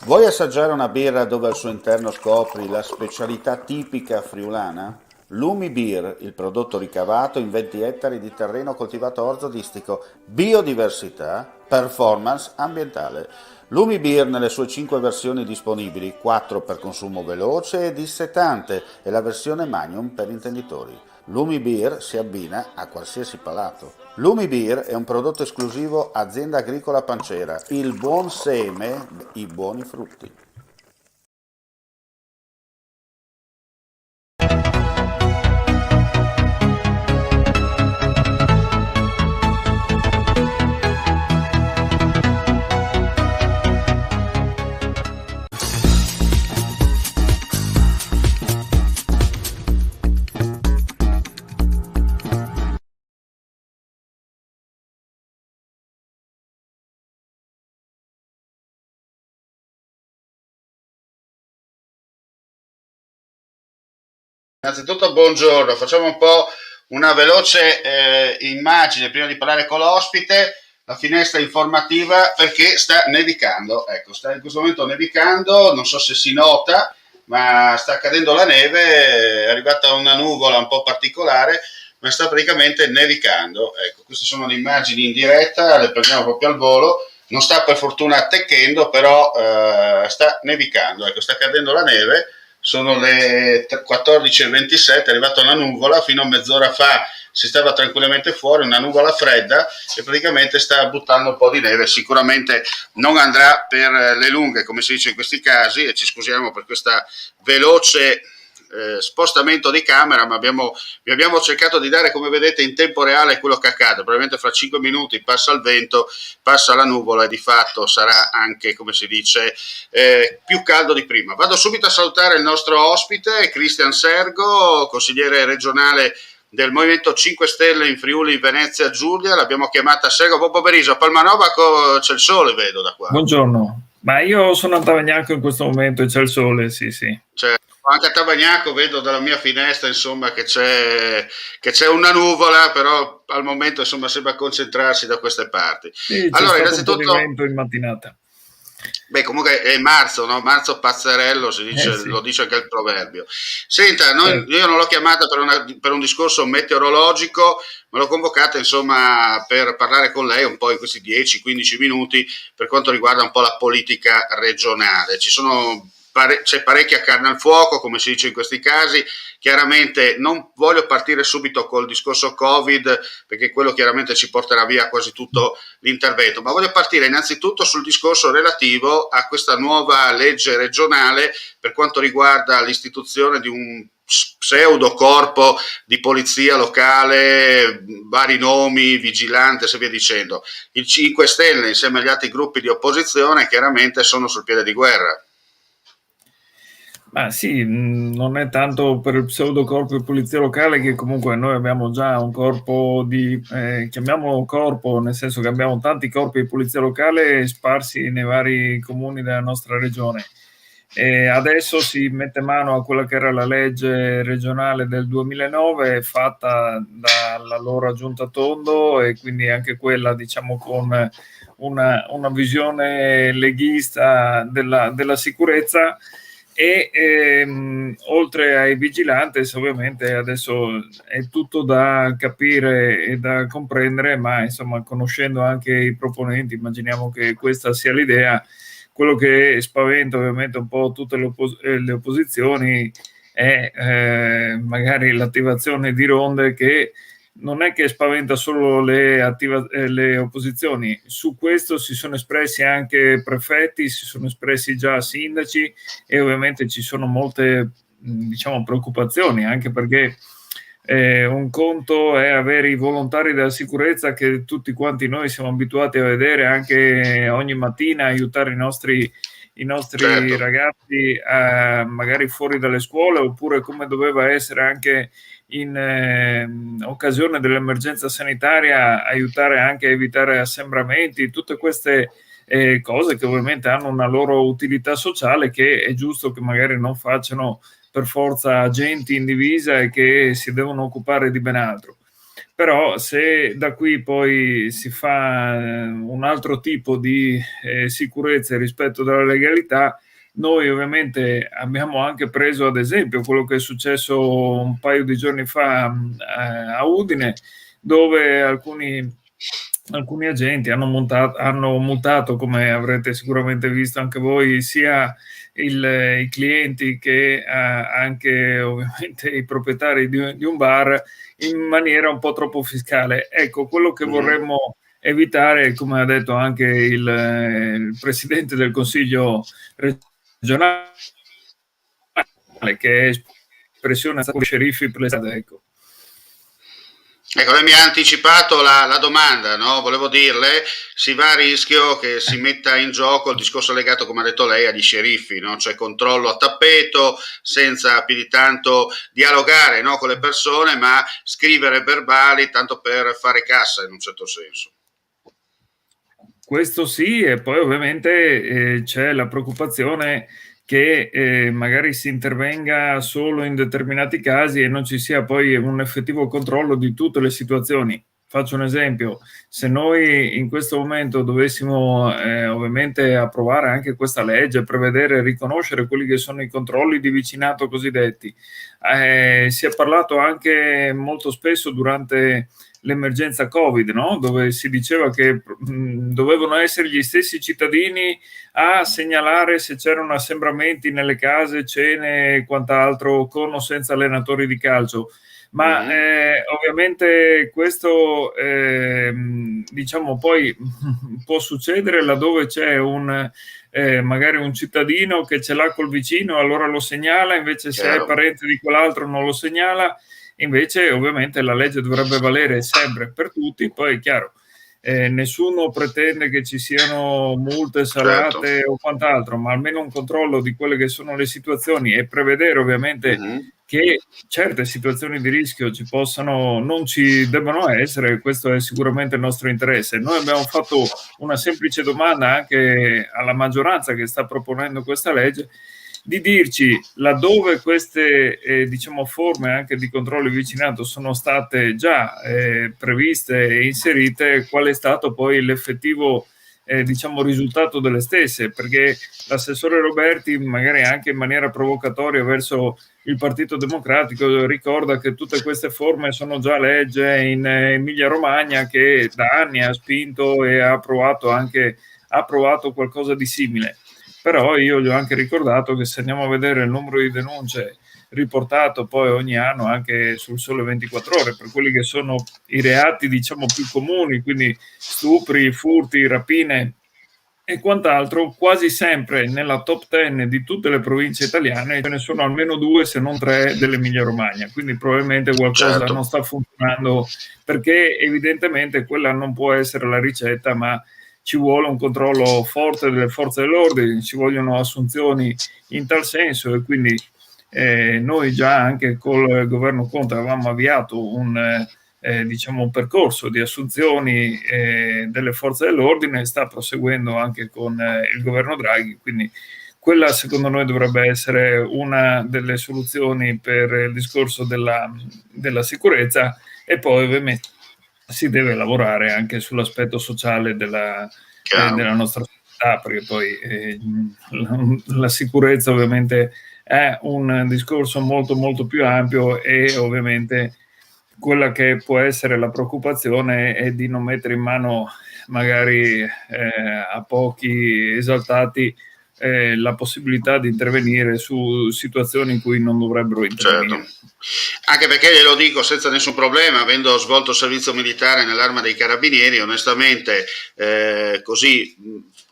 Vuoi assaggiare una birra dove al suo interno scopri la specialità tipica friulana? Lumi Beer, il prodotto ricavato in 20 ettari di terreno coltivato orzodistico, biodiversità, performance ambientale. Lumi Beer nelle sue 5 versioni disponibili, 4 per consumo veloce e dissetante e la versione Magnum per intenditori. Lumi Beer si abbina a qualsiasi palato. Lumi Beer è un prodotto esclusivo Azienda Agricola Pancera, il buon seme, i buoni frutti. Innanzitutto buongiorno, facciamo un po' una veloce immagine prima di parlare con l'ospite, la finestra informativa perché sta nevicando, ecco, sta in questo momento nevicando, non so se si nota, ma sta cadendo la neve, è arrivata una nuvola un po' particolare, ma sta praticamente nevicando, ecco, queste sono le immagini in diretta, le prendiamo proprio al volo, non sta per fortuna attecchendo, però sta nevicando, ecco, sta cadendo la neve, sono le 14.27, è arrivata una nuvola, fino a mezz'ora fa si stava tranquillamente fuori, una nuvola fredda e praticamente sta buttando un po' di neve, sicuramente non andrà per le lunghe come si dice in questi casi e ci scusiamo per questa veloce spostamento di camera, ma vi abbiamo cercato di dare, come vedete, in tempo reale quello che accade. Probabilmente fra 5 minuti passa il vento, passa la nuvola e di fatto sarà anche, come si dice, più caldo di prima. Vado subito a salutare il nostro ospite, Cristian Sergo, consigliere regionale del Movimento 5 Stelle in Friuli Venezia Giulia. L'abbiamo chiamata Sergo, buon pomeriggio. A Palmanova c'è il sole, vedo da qua. Buongiorno, ma io sono a Tavagnacco in questo momento e c'è il sole, sì, sì. Anche a Tavagnacco vedo dalla mia finestra insomma che c'è una nuvola, però al momento insomma sembra concentrarsi da queste parti. Sì, c'è Allora, stato un po' di innanzitutto, vento in mattinata. beh, comunque è marzo, no? Marzo pazzerello, Sì, lo dice anche il proverbio. Senta, certo. io non l'ho chiamata per un discorso meteorologico, ma l'ho convocata insomma per parlare con lei un po' in questi 10-15 minuti per quanto riguarda un po' la politica regionale. C'è parecchia carne al fuoco, come si dice in questi casi. Chiaramente non voglio partire subito col discorso Covid, perché quello chiaramente ci porterà via quasi tutto l'intervento, ma voglio partire innanzitutto sul discorso relativo a questa nuova legge regionale per quanto riguarda l'istituzione di un pseudo corpo di polizia locale, vari nomi, vigilante e via dicendo. Il 5 Stelle insieme agli altri gruppi di opposizione chiaramente sono sul piede di guerra. Ma sì, non è tanto per il pseudo corpo di polizia locale che comunque noi abbiamo già un corpo chiamiamolo corpo, nel senso che abbiamo tanti corpi di polizia locale sparsi nei vari comuni della nostra regione. E adesso si mette mano a quella che era la legge regionale del 2009 fatta dall'allora Giunta Tondo e quindi anche quella diciamo con una visione leghista della sicurezza e oltre ai vigilantes ovviamente adesso è tutto da capire e da comprendere, ma insomma conoscendo anche i proponenti immaginiamo che questa sia l'idea. Quello che spaventa ovviamente un po' tutte le opposizioni è magari l'attivazione di ronde che non è che spaventa solo le opposizioni, su questo si sono espressi anche prefetti, si sono espressi già sindaci e ovviamente ci sono molte diciamo preoccupazioni anche perché un conto è avere i volontari della sicurezza che tutti quanti noi siamo abituati a vedere anche ogni mattina, aiutare i nostri Certo. ragazzi magari fuori dalle scuole oppure come doveva essere anche in occasione dell'emergenza sanitaria aiutare anche a evitare assembramenti, tutte queste cose che ovviamente hanno una loro utilità sociale che è giusto che magari non facciano per forza agenti in divisa e che si devono occupare di ben altro. Però se da qui poi si fa un altro tipo di sicurezza e rispetto della legalità, noi ovviamente abbiamo anche preso ad esempio quello che è successo un paio di giorni fa a Udine, dove alcuni agenti hanno multato, come avrete sicuramente visto anche voi, sia i clienti che anche ovviamente i proprietari di un bar in maniera un po' troppo fiscale. Ecco, quello che vorremmo evitare, come ha detto anche il Presidente del Consiglio regionale, che è espressione dei sceriffi per le strade, ecco. Ecco, lei mi ha anticipato la domanda, no? Volevo dirle, si va a rischio che si metta in gioco il discorso legato, come ha detto lei, agli sceriffi, no? Cioè controllo a tappeto, senza più di tanto dialogare, no, con le persone, ma scrivere verbali tanto per fare cassa in un certo senso. Questo sì, e poi ovviamente c'è la preoccupazione che magari si intervenga solo in determinati casi e non ci sia poi un effettivo controllo di tutte le situazioni. Faccio un esempio: se noi in questo momento dovessimo ovviamente approvare anche questa legge, prevedere e riconoscere quelli che sono i controlli di vicinato cosiddetti, si è parlato anche molto spesso durante l'emergenza Covid, no? Dove si diceva che dovevano essere gli stessi cittadini a segnalare se c'erano assembramenti nelle case, cene e quant'altro, con o senza allenatori di calcio. Ma ovviamente questo diciamo poi può succedere laddove c'è magari un cittadino che ce l'ha col vicino, allora lo segnala, invece se è parente di quell'altro non lo segnala. Invece ovviamente la legge dovrebbe valere sempre per tutti. Poi è chiaro, nessuno pretende che ci siano multe salate o quant'altro, ma almeno un controllo di quelle che sono le situazioni e prevedere ovviamente che certe situazioni di rischio non ci debbano essere. Questo è sicuramente il nostro interesse. Noi abbiamo fatto una semplice domanda anche alla maggioranza che sta proponendo questa legge, di dirci laddove queste diciamo forme anche di controllo di vicinato sono state già previste e inserite, qual è stato poi l'effettivo diciamo risultato delle stesse, perché l'assessore Roberti magari anche in maniera provocatoria verso il Partito Democratico ricorda che tutte queste forme sono già legge in Emilia Romagna, che da anni ha spinto e ha approvato qualcosa di simile. Però io gli ho anche ricordato che se andiamo a vedere il numero di denunce riportato poi ogni anno anche sul Sole 24 Ore per quelli che sono i reati diciamo più comuni, quindi stupri, furti, rapine e quant'altro, quasi sempre nella top 10 di tutte le province italiane ce ne sono almeno 2 se non 3 dell'Emilia Romagna, quindi probabilmente qualcosa non sta funzionando, perché evidentemente quella non può essere la ricetta, ma ci vuole un controllo forte delle forze dell'ordine, ci vogliono assunzioni in tal senso, e quindi noi già anche col governo Conte avevamo avviato un percorso di assunzioni delle forze dell'ordine, sta proseguendo anche con il governo Draghi, quindi quella secondo noi dovrebbe essere una delle soluzioni per il discorso della sicurezza. E poi ovviamente si deve lavorare anche sull'aspetto sociale della nostra società, perché poi la sicurezza ovviamente è un discorso molto molto più ampio, e ovviamente quella che può essere la preoccupazione è di non mettere in mano magari a pochi esaltati la possibilità di intervenire su situazioni in cui non dovrebbero intervenire. Certo. Anche perché glielo dico senza nessun problema, avendo svolto il servizio militare nell'Arma dei Carabinieri, onestamente così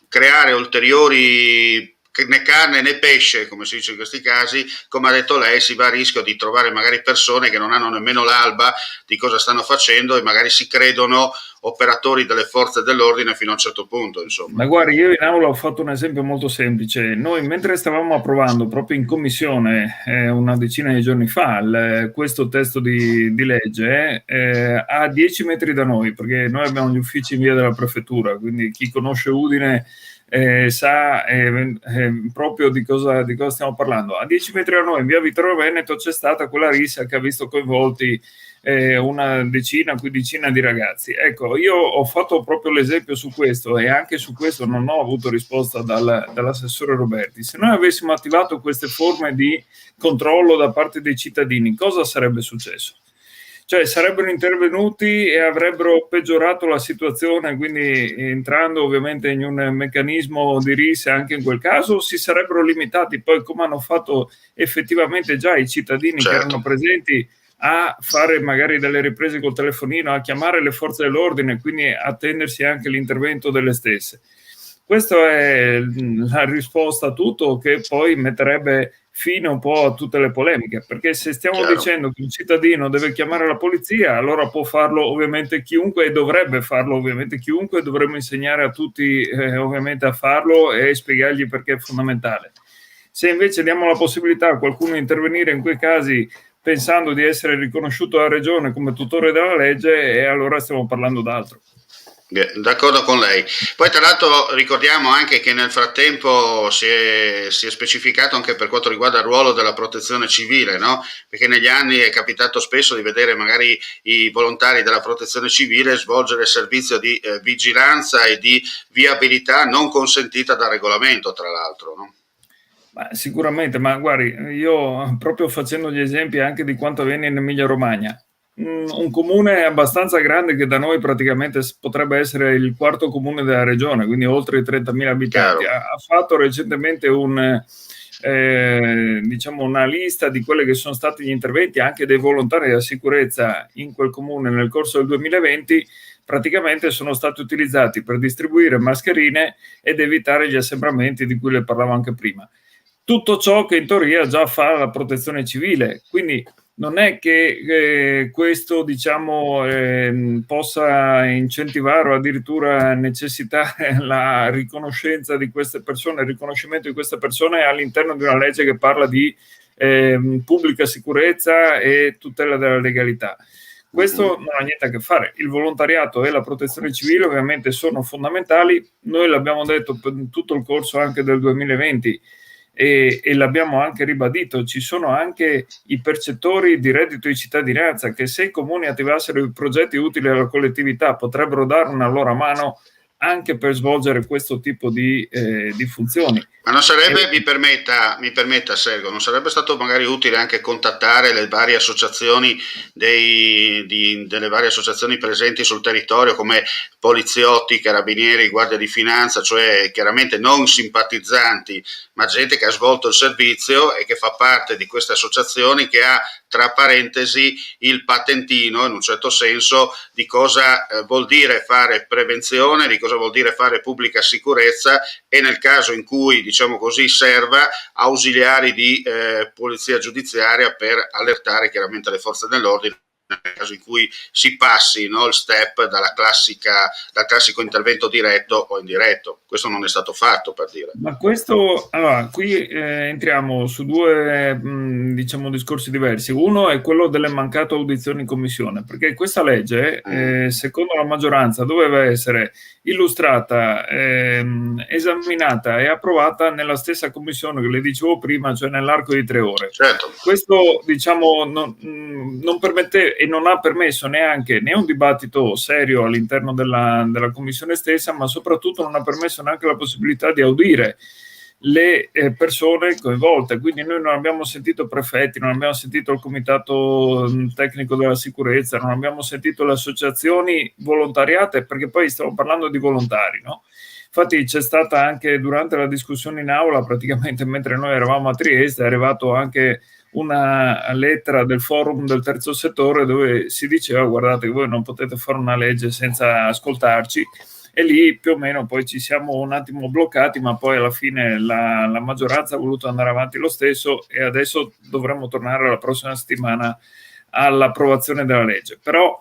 creare ulteriori né carne né pesce, come si dice in questi casi, come ha detto lei, si va a rischio di trovare magari persone che non hanno nemmeno l'alba di cosa stanno facendo e magari si credono operatori delle forze dell'ordine fino a un certo punto, insomma. Ma guardi, io in aula ho fatto un esempio molto semplice. Noi mentre stavamo approvando proprio in commissione una decina di giorni fa questo testo di legge, a 10 metri da noi, perché noi abbiamo gli uffici in via della prefettura, quindi chi conosce Udine sa proprio di cosa stiamo parlando. A 10 metri da noi, in via Vittorio Veneto, c'è stata quella rissa che ha visto coinvolti una decina, quindicina di ragazzi. Ecco, io ho fatto proprio l'esempio su questo, e anche su questo non ho avuto risposta dall'assessore Roberti. Se noi avessimo attivato queste forme di controllo da parte dei cittadini, cosa sarebbe successo? Cioè, sarebbero intervenuti e avrebbero peggiorato la situazione, quindi entrando ovviamente in un meccanismo di risse anche in quel caso, si sarebbero limitati poi, come hanno fatto effettivamente già i cittadini che erano presenti, a fare magari delle riprese col telefonino, a chiamare le forze dell'ordine, quindi attendersi anche l'intervento delle stesse. Questa è la risposta a tutto, che poi metterebbe fine un po' a tutte le polemiche, perché se stiamo dicendo che un cittadino deve chiamare la polizia, allora può farlo ovviamente chiunque, e dovrebbe farlo ovviamente chiunque, dovremmo insegnare a tutti ovviamente a farlo e spiegargli perché è fondamentale. Se invece diamo la possibilità a qualcuno di intervenire in quei casi pensando di essere riconosciuto dalla regione come tutore della legge, e allora stiamo parlando d'altro. D'accordo con lei. Poi tra l'altro ricordiamo anche che nel frattempo si è specificato anche per quanto riguarda il ruolo della protezione civile, no? Perché negli anni è capitato spesso di vedere magari i volontari della protezione civile svolgere servizio di vigilanza e di viabilità non consentita dal regolamento, tra l'altro, no? Sicuramente, ma guardi, io proprio facendo gli esempi anche di quanto avviene in Emilia Romagna, un comune abbastanza grande che da noi praticamente potrebbe essere il quarto comune della regione, quindi oltre i 30.000 abitanti, ha fatto recentemente diciamo una lista di quelli che sono stati gli interventi anche dei volontari della sicurezza in quel comune nel corso del 2020. Praticamente sono stati utilizzati per distribuire mascherine ed evitare gli assembramenti di cui le parlavo anche prima. Tutto ciò che in teoria già fa la protezione civile, quindi non è che questo diciamo possa incentivare o addirittura necessitare la riconoscenza di queste persone, il riconoscimento di queste persone all'interno di una legge che parla di pubblica sicurezza e tutela della legalità. Questo non ha niente a che fare. Il volontariato e la protezione civile ovviamente sono fondamentali, noi l'abbiamo detto per tutto il corso anche del 2020 e l'abbiamo anche ribadito, ci sono anche i percettori di reddito di cittadinanza che, se i comuni attivassero i progetti utili alla collettività, potrebbero dare una loro mano anche per svolgere questo tipo di funzioni. Ma non sarebbe, mi permetta Sergio, non sarebbe stato magari utile anche contattare le varie associazioni delle varie associazioni presenti sul territorio, come poliziotti, carabinieri, guardia di finanza, cioè chiaramente non simpatizzanti, ma gente che ha svolto il servizio e che fa parte di queste associazioni, che ha tra parentesi il patentino in un certo senso di cosa vuol dire fare prevenzione, di cosa vuol dire fare pubblica sicurezza, e nel caso in cui, diciamo così, serva, ausiliari di polizia giudiziaria per allertare chiaramente le forze dell'ordine nel caso in cui si passi, no, il step dal classico intervento diretto o indiretto. Questo non è stato fatto, per dire. Ma questo, allora, qui entriamo su due diciamo discorsi diversi. Uno è quello delle mancate audizioni in commissione, perché questa legge, secondo la maggioranza, doveva essere illustrata, esaminata e approvata nella stessa commissione che le dicevo prima, cioè nell'arco di 3 ore. Certo. Questo, diciamo, non permette e non ha permesso neanche né un dibattito serio all'interno della commissione stessa, ma soprattutto non ha permesso neanche la possibilità di audire le persone coinvolte. Quindi noi non abbiamo sentito prefetti, non abbiamo sentito il comitato tecnico della sicurezza, non abbiamo sentito le associazioni volontariate, perché poi stiamo parlando di volontari, no? Infatti c'è stata anche durante la discussione in aula, praticamente mentre noi eravamo a Trieste, è arrivato anche una lettera del forum del terzo settore dove si diceva: guardate, voi non potete fare una legge senza ascoltarci. E lì più o meno poi ci siamo un attimo bloccati, ma poi alla fine la maggioranza ha voluto andare avanti lo stesso, e adesso dovremmo tornare la prossima settimana all'approvazione della legge. Però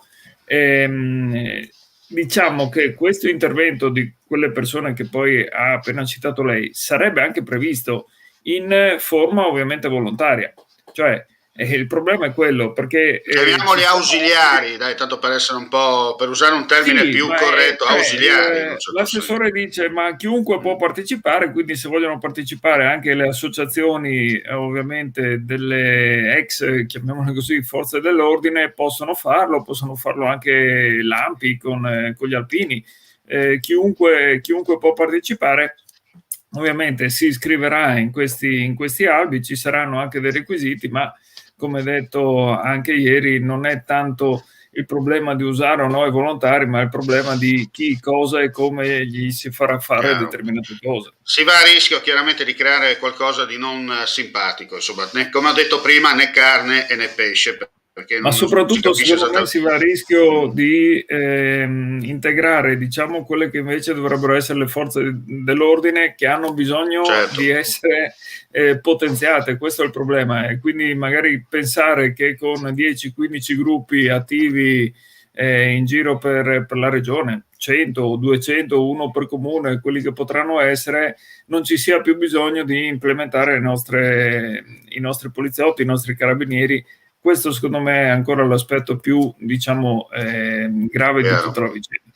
diciamo che questo intervento di quelle persone che poi ha appena citato lei sarebbe anche previsto in forma ovviamente volontaria, cioè E il problema è quello, perché ci Chiamiamoli sono anche. ausiliari, dai, tanto per essere un po', per usare un termine Sì, più ma corretto, cioè, ausiliari in un certo senso. l'assessore dice: "Ma chiunque può partecipare", quindi se vogliono partecipare anche le associazioni, ovviamente delle ex, chiamiamole così, forze dell'ordine, possono farlo anche l'ANPI con gli alpini. Chiunque può partecipare. Ovviamente si iscriverà in questi albi, ci saranno anche dei requisiti, ma come detto anche ieri, non è tanto il problema di usare o no i volontari, ma il problema di chi, cosa e come gli si farà fare Chiaro. determinate cose. Si va a rischio chiaramente di creare qualcosa di non simpatico, insomma, come ho detto prima, né carne e né pesce, perché Ma non si soprattutto capisce secondo me esattamente. si va a rischio di integrare, diciamo, quelle che invece dovrebbero essere le forze dell'ordine, che hanno bisogno Certo, di essere potenziate. Questo è il problema, e quindi magari pensare che con 10-15 gruppi attivi in giro per la regione, 100 o 200, uno per comune, quelli che potranno essere, non ci sia più bisogno di implementare i nostri poliziotti, i nostri carabinieri. Questo secondo me è ancora l'aspetto più, diciamo, grave di chiaro. tutta la vicenda.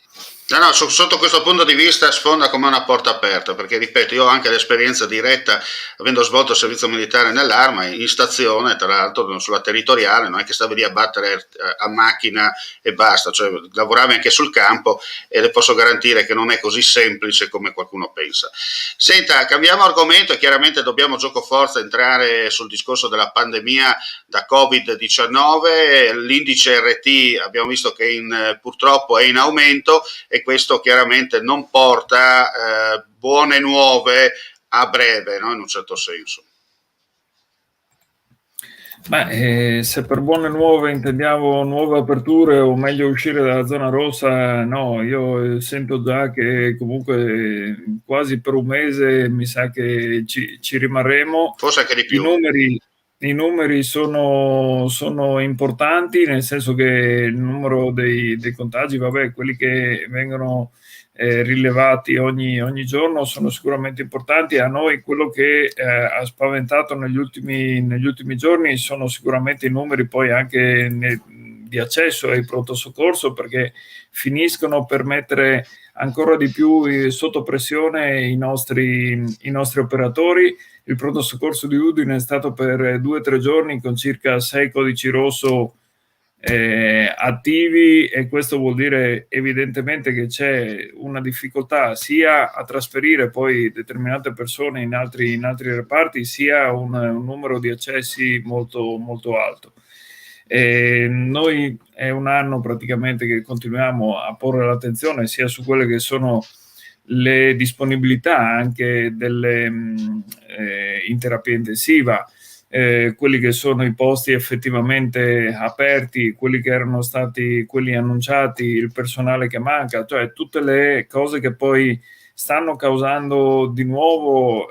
No, no, sotto questo punto di vista sfonda come una porta aperta, perché ripeto, io ho anche l'esperienza diretta, avendo svolto il servizio militare nell'Arma, in stazione, tra l'altro sulla territoriale, non è che stavi lì a battere a macchina e basta, cioè lavoravi anche sul campo e le posso garantire che non è così semplice come qualcuno pensa. Senta, cambiamo argomento e chiaramente dobbiamo gioco forza entrare sul discorso della pandemia da Covid-19, l'indice RT abbiamo visto che purtroppo è in aumento e questo chiaramente non porta buone nuove a breve, no? In un certo senso. Ma se per buone nuove intendiamo nuove aperture o meglio uscire dalla zona rossa, no, io sento già che comunque quasi per un mese mi sa che ci rimarremo. Forse anche di I più. numeri, i numeri sono importanti, nel senso che il numero dei contagi, vabbè, quelli che vengono rilevati ogni giorno sono sicuramente importanti. A noi quello che ha spaventato negli ultimi giorni sono sicuramente i numeri poi anche di accesso ai pronto soccorso, perché finiscono per mettere ancora di più sotto pressione i nostri operatori. Il pronto soccorso di Udine è stato per 2 o 3 giorni con circa 6 codici rosso attivi, e questo vuol dire evidentemente che c'è una difficoltà sia a trasferire poi determinate persone in altri reparti, sia un numero di accessi molto, molto alto. Noi è un anno praticamente che continuiamo a porre l'attenzione sia su quelle che sono le disponibilità anche in terapia intensiva, quelli che sono i posti effettivamente aperti, quelli che erano stati quelli annunciati, il personale che manca, cioè tutte le cose che poi stanno causando di nuovo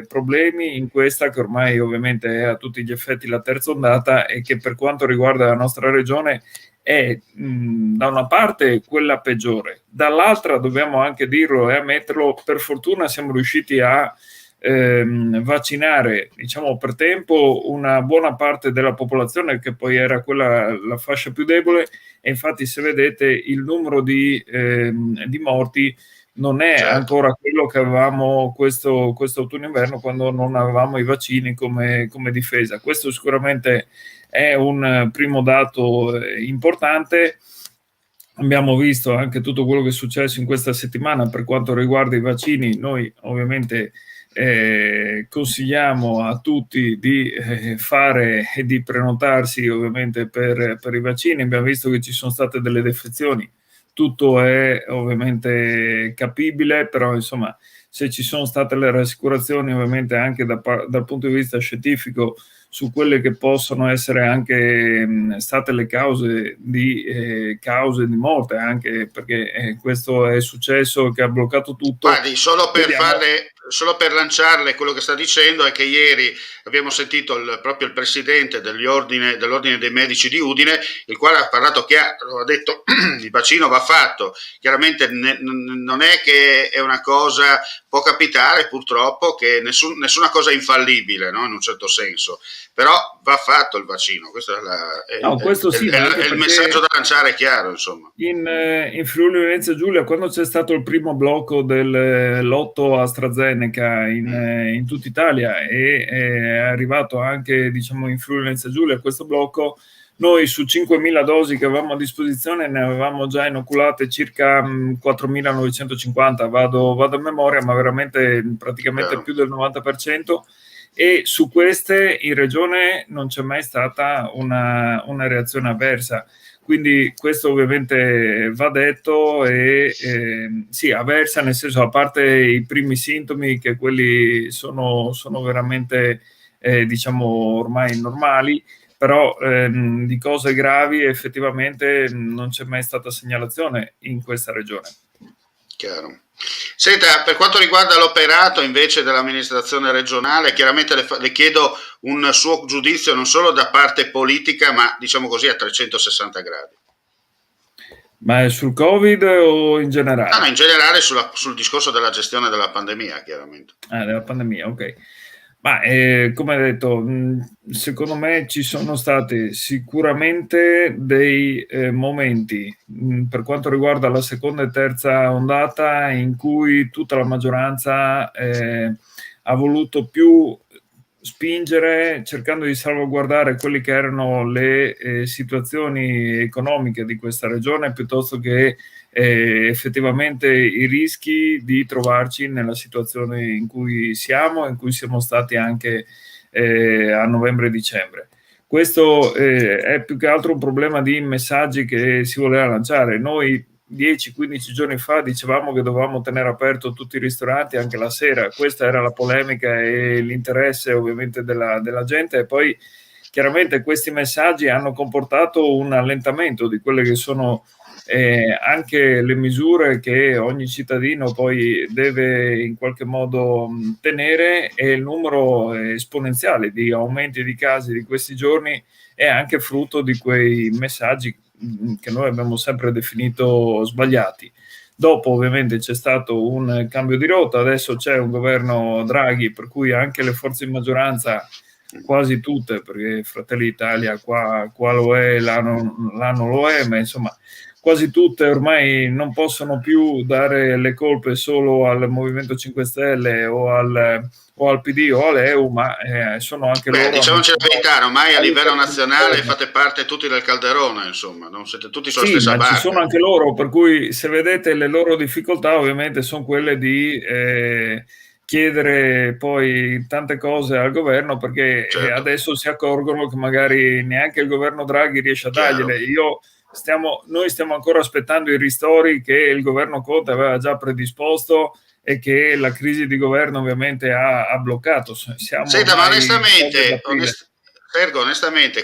problemi in questa che ormai ovviamente è a tutti gli effetti la terza ondata, e che per quanto riguarda la nostra regione è da una parte quella peggiore, dall'altra dobbiamo anche dirlo e ammetterlo, per fortuna siamo riusciti a vaccinare, diciamo, per tempo una buona parte della popolazione, che poi era quella la fascia più debole, e infatti se vedete il numero di morti non è Certo. ancora quello che avevamo questo autunno-inverno, quando non avevamo i vaccini come difesa. Questo sicuramente è un primo dato importante. Abbiamo visto anche tutto quello che è successo in questa settimana per quanto riguarda i vaccini. Noi ovviamente consigliamo a tutti di fare e di prenotarsi ovviamente per i vaccini. Abbiamo visto che ci sono state delle defezioni, tutto è ovviamente capibile, però insomma, se ci sono state le rassicurazioni ovviamente anche dal punto di vista scientifico su quelle che possono essere anche state le cause di morte, anche perché questo è successo, che ha bloccato tutto. Guardi, Vediamo. solo per lanciarle quello che sta dicendo è che ieri abbiamo sentito proprio il presidente dell'ordine dei medici di Udine, il quale ha parlato chiaro, ha detto il vaccino va fatto, chiaramente non è che è una cosa, può capitare purtroppo che nessuna cosa è infallibile, no? In un certo senso, però va fatto il vaccino, questo No, questo sì, ma anche è il perché messaggio da lanciare, è chiaro, insomma. in Friuli Venezia Giulia, quando c'è stato il primo blocco del lotto AstraZeneca in tutta Italia e è arrivato anche, diciamo, in Friuli Venezia Giulia questo blocco, noi su 5.000 dosi che avevamo a disposizione ne avevamo già inoculate circa 4.950, vado a memoria, ma veramente praticamente Chiaro. più del 90%. E su queste in regione non c'è mai stata una reazione avversa, quindi questo ovviamente va detto. E sì, avversa nel senso, a parte i primi sintomi, che quelli sono veramente diciamo ormai normali, però di cose gravi effettivamente non c'è mai stata segnalazione in questa regione. Chiaro. Senta, per quanto riguarda l'operato invece dell'amministrazione regionale, chiaramente le chiedo un suo giudizio non solo da parte politica, ma diciamo così a 360 gradi. Ma è sul Covid o in No, generale? in generale sul discorso della gestione della pandemia, chiaramente. Della pandemia, ok. Ma come detto, secondo me ci sono stati sicuramente dei momenti, per quanto riguarda la seconda e terza ondata, in cui tutta la maggioranza ha voluto più spingere, cercando di salvaguardare quelle che erano le situazioni economiche di questa regione, piuttosto che effettivamente i rischi di trovarci nella situazione in cui siamo stati anche a novembre e dicembre. Questo è più che altro un problema di messaggi che si voleva lanciare. Noi 10-15 giorni fa dicevamo che dovevamo tenere aperto tutti i ristoranti anche la sera, questa era la polemica e l'interesse ovviamente della gente, e poi chiaramente questi messaggi hanno comportato un allentamento di quelle che sono anche le misure che ogni cittadino poi deve in qualche modo tenere, e il numero esponenziale di aumenti di casi di questi giorni è anche frutto di quei messaggi che noi abbiamo sempre definito sbagliati. Dopo ovviamente c'è stato un cambio di rotta, adesso c'è un governo Draghi, per cui anche le forze in maggioranza, quasi tutte, perché Fratelli d'Italia qua lo è, l'anno lo è, ma insomma quasi tutte ormai non possono più dare le colpe solo al Movimento 5 Stelle o al PD o all'EU, ma sono anche loro. Diciamoci la verità, ormai a livello nazionale fate parte tutti del calderone, insomma, non siete tutti sulla stessa barca. Ci sono anche loro, per cui se vedete le loro difficoltà ovviamente sono quelle di chiedere poi tante cose al governo, perché adesso si accorgono che magari neanche il governo Draghi riesce a dargliele. Noi stiamo ancora aspettando i ristori che il governo Conte aveva già predisposto e che la crisi di governo ovviamente ha bloccato. Senta, ma onestamente,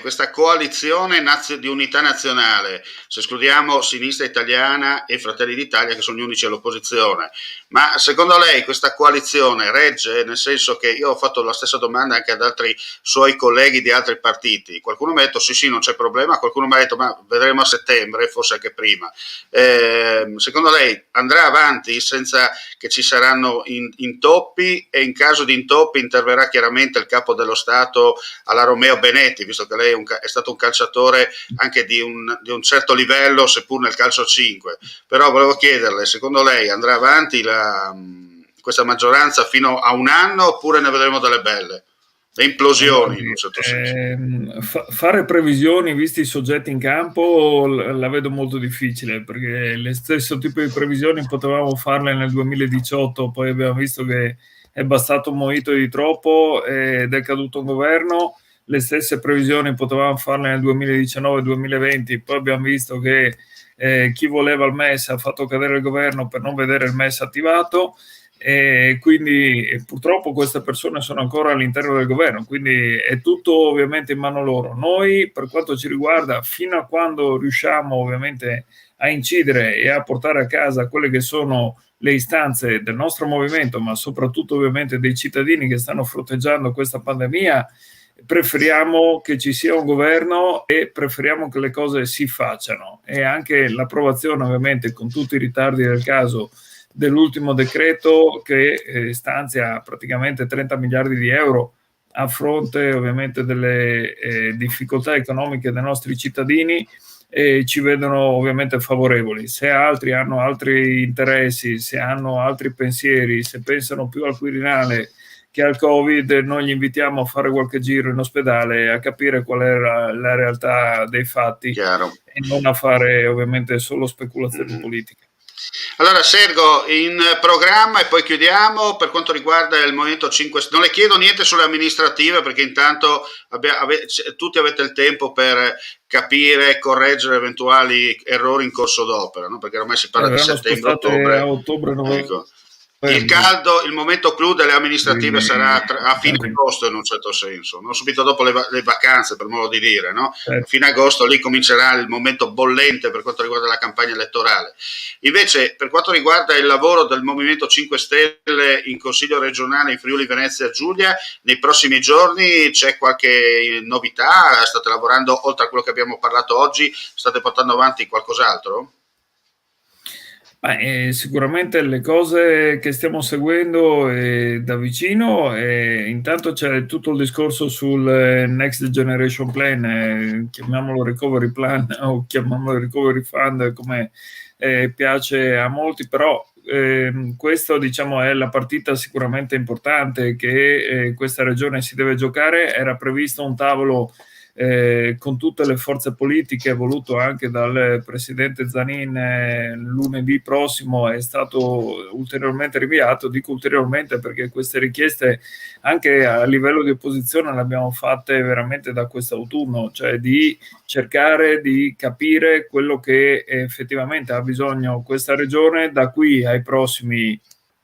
questa coalizione di unità nazionale, se escludiamo Sinistra Italiana e Fratelli d'Italia, che sono gli unici all'opposizione, ma secondo lei questa coalizione regge? Nel senso che io ho fatto la stessa domanda anche ad altri suoi colleghi di altri partiti. Qualcuno mi ha detto sì, non c'è problema, qualcuno mi ha detto ma vedremo a settembre, forse anche prima. Secondo lei andrà avanti senza che ci saranno intoppi, e in caso di intoppi interverrà chiaramente il capo dello Stato alla Romeo Benetti, visto che lei è stato un calciatore anche di un certo livello, seppur nel calcio 5. Però volevo chiederle, secondo lei andrà avanti questa maggioranza fino a un anno, oppure ne vedremo delle belle? Le implosioni, in un certo senso. Fare previsioni visti i soggetti in campo la vedo molto difficile, perché lo stesso tipo di previsioni potevamo farle nel 2018, poi abbiamo visto che è bastato un mojito di troppo ed è caduto un governo. Le stesse previsioni potevamo farle nel 2019-2020, poi abbiamo visto che chi voleva il MES ha fatto cadere il governo per non vedere il MES attivato, e quindi purtroppo queste persone sono ancora all'interno del governo, quindi è tutto ovviamente in mano loro. Noi, per quanto ci riguarda, fino a quando riusciamo ovviamente a incidere e a portare a casa quelle che sono le istanze del nostro movimento, ma soprattutto ovviamente dei cittadini che stanno fronteggiando questa pandemia, preferiamo che ci sia un governo e preferiamo che le cose si facciano, e anche l'approvazione ovviamente, con tutti i ritardi del caso, dell'ultimo decreto che stanzia praticamente 30 miliardi di euro a fronte ovviamente delle difficoltà economiche dei nostri cittadini, ci vedono ovviamente favorevoli. Se altri hanno altri interessi, se hanno altri pensieri, se pensano più al Quirinale che al Covid, noi li invitiamo a fare qualche giro in ospedale, a capire qual era la realtà dei fatti. Chiaro. E non a fare ovviamente solo speculazioni politiche. Allora Sergo, in programma, e poi chiudiamo, per quanto riguarda il Movimento 5 Stelle, non le chiedo niente sulle amministrative perché intanto tutti avete il tempo per capire e correggere eventuali errori in corso d'opera, no? Perché ormai si parla di settembre-ottobre. A ottobre, ecco. Il momento clou delle amministrative sarà a fine agosto, in un certo senso, no? Subito dopo le vacanze, per modo di dire, no? A fine agosto lì comincerà il momento bollente per quanto riguarda la campagna elettorale. Invece, per quanto riguarda il lavoro del Movimento 5 Stelle in Consiglio regionale in Friuli Venezia Giulia, nei prossimi giorni c'è qualche novità? State lavorando, oltre a quello che abbiamo parlato oggi, state portando avanti qualcos'altro? Sicuramente le cose che stiamo seguendo da vicino, intanto c'è tutto il discorso sul Next Generation Plan, chiamiamolo Recovery Plan o chiamiamolo Recovery Fund, come piace a molti, però questa diciamo è la partita sicuramente importante che questa regione si deve giocare. Era previsto un tavolo con tutte le forze politiche, voluto anche dal presidente Zanin, lunedì prossimo, è stato ulteriormente rinviato. Dico ulteriormente perché queste richieste anche a livello di opposizione le abbiamo fatte veramente da quest'autunno, cioè di cercare di capire quello che effettivamente ha bisogno questa regione da qui ai prossimi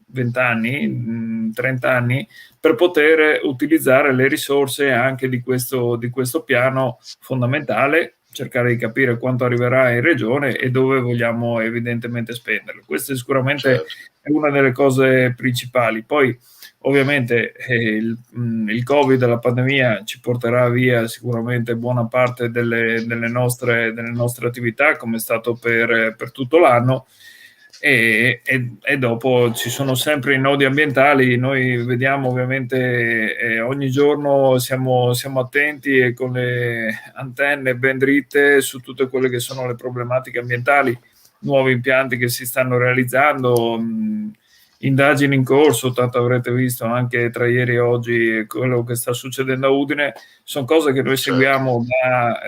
20 anni, 30 anni, per poter utilizzare le risorse anche di questo piano fondamentale, cercare di capire quanto arriverà in regione e dove vogliamo evidentemente spenderlo. Questa sicuramente è una delle cose principali. Poi ovviamente il Covid, la pandemia, ci porterà via sicuramente buona parte delle nostre attività, come è stato per tutto l'anno. E dopo ci sono sempre i nodi ambientali. Noi vediamo ovviamente ogni giorno siamo attenti e con le antenne ben dritte su tutte quelle che sono le problematiche ambientali, nuovi impianti che si stanno realizzando, indagini in corso, tanto avrete visto anche tra ieri e oggi quello che sta succedendo a Udine. Sono cose che noi seguiamo da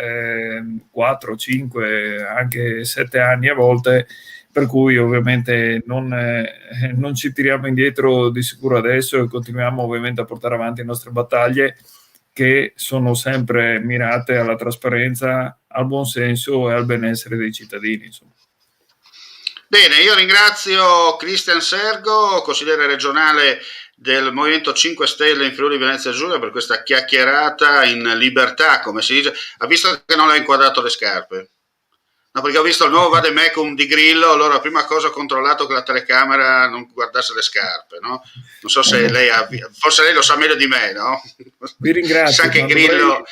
4, 5, anche 7 anni a volte, per cui ovviamente non ci tiriamo indietro di sicuro adesso e continuiamo ovviamente a portare avanti le nostre battaglie, che sono sempre mirate alla trasparenza, al buon senso e al benessere dei cittadini, insomma. Bene, io ringrazio Cristian Sergo, consigliere regionale del Movimento 5 Stelle in Friuli Venezia Giulia, per questa chiacchierata in libertà, come si dice. Ha visto che non le ho inquadrato le scarpe? No, perché ho visto il nuovo vademecum di Grillo, allora la prima cosa ho controllato che la telecamera non guardasse le scarpe, no? Non so se lei forse lei lo sa meglio di me, no? Vi ringrazio. Sa che Grillo...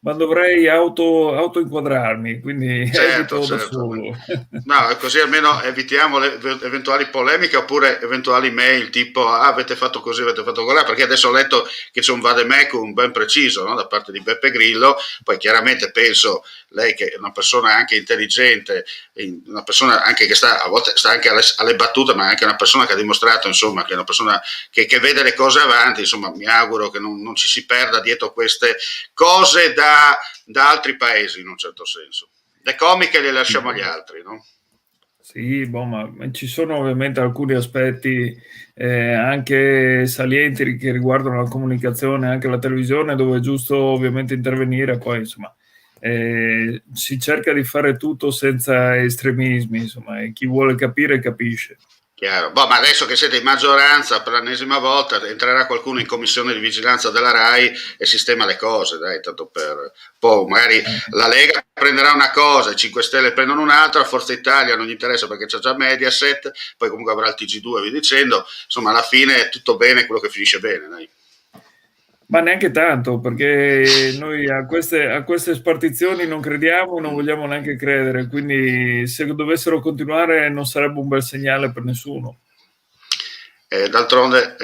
Ma dovrei auto inquadrarmi, quindi certo. da solo. No, così almeno evitiamo le eventuali polemiche oppure eventuali mail tipo avete fatto così, avete fatto così, perché adesso ho letto che c'è un vademecum ben preciso, no? Da parte di Beppe Grillo. Poi chiaramente penso, lei che è una persona anche intelligente, una persona anche che a volte sta anche alle battute, ma anche una persona che ha dimostrato, insomma, che è una persona che vede le cose avanti, insomma, mi auguro che non ci si perda dietro queste cose da altri paesi, in un certo senso. Le comiche le lasciamo agli altri, no? Sì, ma ci sono ovviamente alcuni aspetti anche salienti che riguardano la comunicazione, anche la televisione, dove è giusto ovviamente intervenire. Poi insomma si cerca di fare tutto senza estremismi, insomma, e chi vuole capire capisce. Chiaro. Ma adesso che siete in maggioranza per l'ennesima volta entrerà qualcuno in commissione di vigilanza della RAI e sistema le cose, dai, tanto per poi magari la Lega prenderà una cosa, i 5 Stelle prendono un'altra, Forza Italia non gli interessa perché c'è già Mediaset, poi comunque avrà il TG2 e via dicendo, insomma alla fine è tutto bene quello che finisce bene, dai. Ma neanche tanto, perché noi a queste spartizioni non crediamo, non vogliamo neanche credere, quindi se dovessero continuare non sarebbe un bel segnale per nessuno. D'altronde,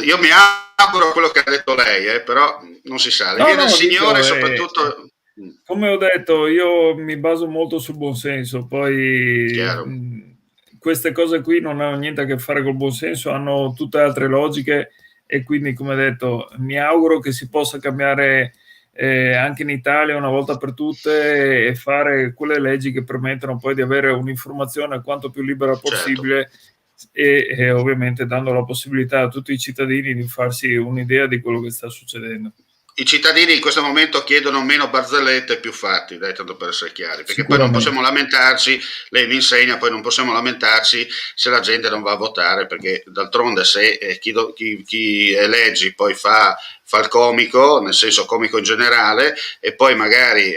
io mi auguro quello che ha detto lei, però non si sa. Le No, vie del no, Signore, dico, soprattutto. come ho detto, io mi baso molto sul buonsenso, poi Chiaro, queste cose qui non hanno niente a che fare col buonsenso, hanno tutte altre logiche e quindi, come detto, mi auguro che si possa cambiare anche in Italia una volta per tutte e fare quelle leggi che permettono poi di avere un'informazione quanto più libera certo. possibile e ovviamente dando la possibilità a tutti i cittadini di farsi un'idea di quello che sta succedendo. I cittadini in questo momento chiedono meno barzellette e più fatti, dai, tanto per essere chiari, perché poi non Sicuramente. possiamo lamentarci, lei mi insegna, poi non possiamo lamentarci se la gente non va a votare, perché d'altronde se chi eleggi poi fa il comico, nel senso comico in generale, e poi magari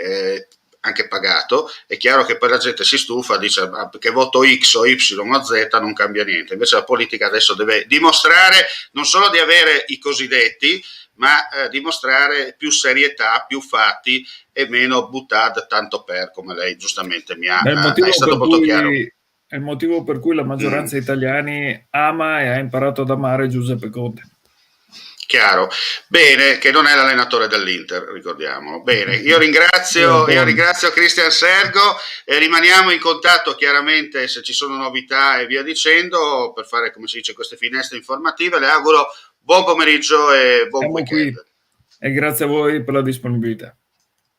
anche pagato, è chiaro che poi la gente si stufa, dice che voto X o Y o Z non cambia niente. Invece la politica adesso deve dimostrare non solo di avere i cosiddetti, ma dimostrare più serietà, più fatti e meno buttad tanto per, come lei giustamente È il è motivo stato per molto chiaro. cui è il motivo per cui la Mm. maggioranza italiani ama e ha imparato ad amare Giuseppe Conte. Chiaro, bene, che non è l'allenatore dell'Inter, ricordiamolo. Bene, io Buono. ringrazio Cristian Sergo e rimaniamo in contatto chiaramente se ci sono novità e via dicendo per fare, come si dice, queste finestre informative. Le auguro buon pomeriggio e buon Siamo qui weekend. e grazie a voi per la disponibilità.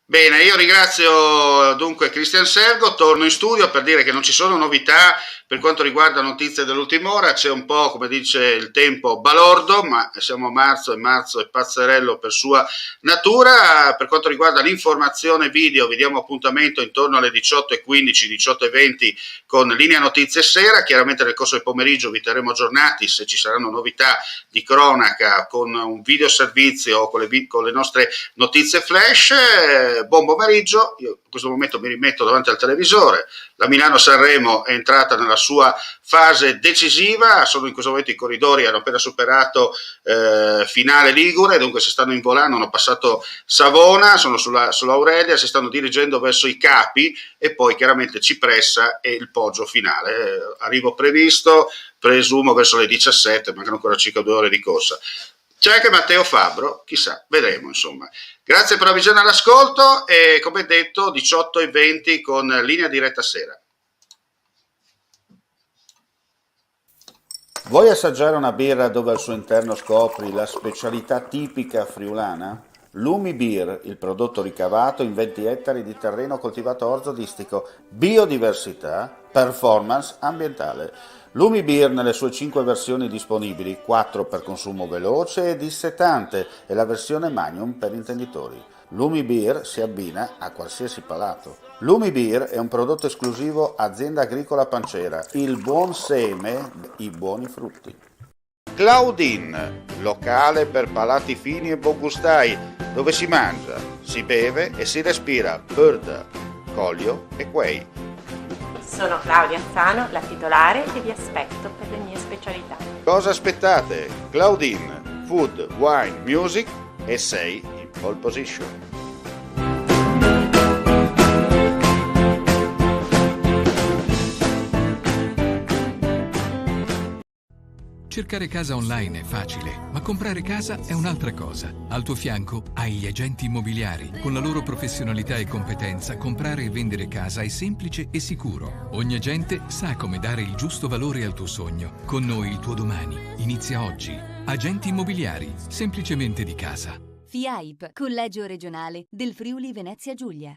Bene, io ringrazio dunque Cristian Sergo, torno in studio per dire che non ci sono novità per quanto riguarda notizie dell'ultima ora, c'è un po', come dice il tempo, balordo, ma siamo a marzo e marzo è pazzerello per sua natura. Per quanto riguarda l'informazione video, vi diamo appuntamento intorno alle 18:15, 18:20 con Linea Notizie Sera, chiaramente nel corso del pomeriggio vi terremo aggiornati se ci saranno novità di cronaca con un video servizio o con le nostre notizie flash. Buon pomeriggio, io in questo momento mi rimetto davanti al televisore, la Milano-Sanremo è entrata nella sua fase decisiva, sono in questo momento i corridori, hanno appena superato Finale Ligure, dunque si stanno involando, hanno passato Savona, sono sulla Aurelia, si stanno dirigendo verso i capi e poi chiaramente Cipressa e il poggio finale. Arrivo previsto, presumo verso le 17, mancano ancora circa 2 ore di corsa. C'è anche Matteo Fabbro, chissà, vedremo insomma. Grazie per la visione all'ascolto e come detto 18:20 con Linea Diretta Sera. Vuoi assaggiare una birra dove al suo interno scopri la specialità tipica friulana? Lumi Beer, il prodotto ricavato in 20 ettari di terreno coltivato orzodistico, biodiversità, performance ambientale. Lumi Beer nelle sue 5 versioni disponibili, 4 per consumo veloce e dissetante e la versione Magnum per intenditori. Lumi Beer si abbina a qualsiasi palato. Lumi Beer è un prodotto esclusivo Azienda Agricola Pancera, il buon seme, i buoni frutti. Claudine, locale per palati fini e buongustai, dove si mangia, si beve e si respira Purda, Collio e Quay. Sono Claudia Zano, la titolare e vi aspetto per le mie specialità. Cosa aspettate? Claudine, Food, Wine, Music e sei in pole position. Cercare casa online è facile, ma comprare casa è un'altra cosa. Al tuo fianco hai gli agenti immobiliari. Con la loro professionalità e competenza, comprare e vendere casa è semplice e sicuro. Ogni agente sa come dare il giusto valore al tuo sogno. Con noi il tuo domani inizia oggi. Agenti immobiliari, semplicemente di casa. FIAIP, Collegio Regionale del Friuli Venezia Giulia.